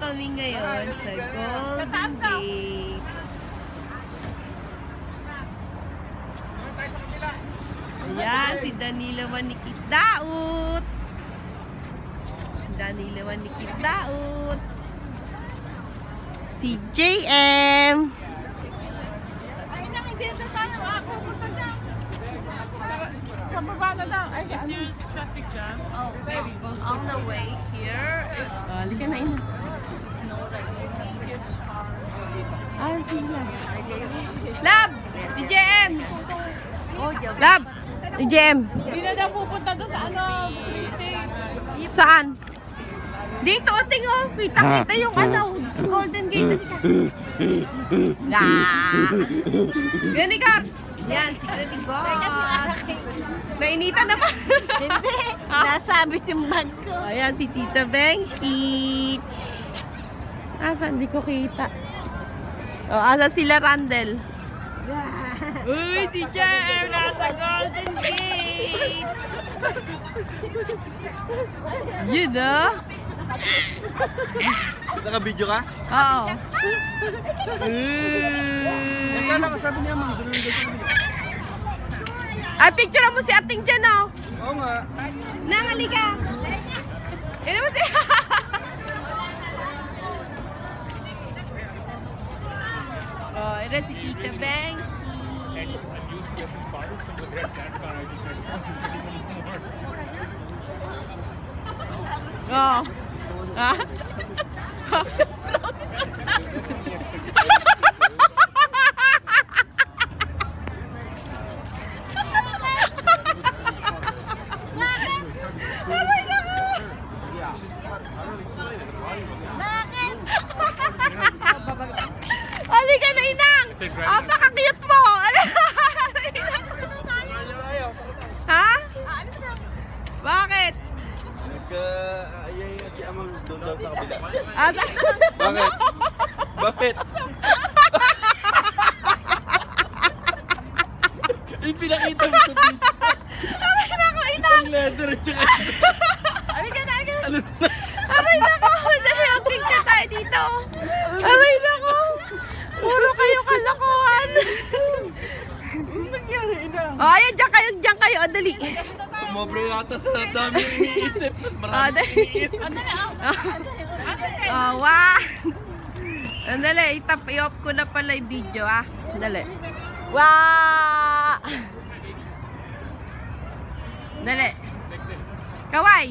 kami ngayon sa Golden Gate. Ayan, si Danilo Manikit Daut. Danilo Manikit Daut. Si JM. Ay, nakikita tayo. Ako, punta na. Sa baba na lang. Ay, If there's traffic jam, On the way here, it's... Halika na ina. Sila. Lab! DJM! Lab! DJM! hindi na daw pupunta doon sa ano. Saan? Dito, tingo. Kita yung ano, Golden Gate. Yan, Ikar. Yan, security guard. Nainitan na ba? Hindi. Nasabit yung bag ko. Ayan, si Tita Beng Speech. Asan? Hindi ko kita. O, asan sila Randel? Uy, si JM nasa Golden Gate. Yun ah. Naka-video ka? Oo. Akala ka sabi niya, ma'am, doon lang dito. Ay, picture mo si ating dyan, oh. Oo nga. Nangalika. Ano mo siya? Oh, ito si Tita Beng. Oh. Ha? Halika na, Inang! Napaka-cute mo! Ha? Bakit? Nagka-ayaya si Amang doon daw sa kabila. Bakit? Bakit? Ipinakita mo sa dito. Aray nako, Inang! Isang leather at saka... Halika na, aray nako! Dali, ang picture tayo dito! Aray nako! Puro kayo kalokohan! Anong nangyari, Ina? Oh, ayan, dyan kayo, oh, dali! Sumobra yata sa dami iniisip. Mas marami iniisip. Oh, wow! Dali, i-off ko na pala yung video, ah. Dali. Wow! Dali. Kaway!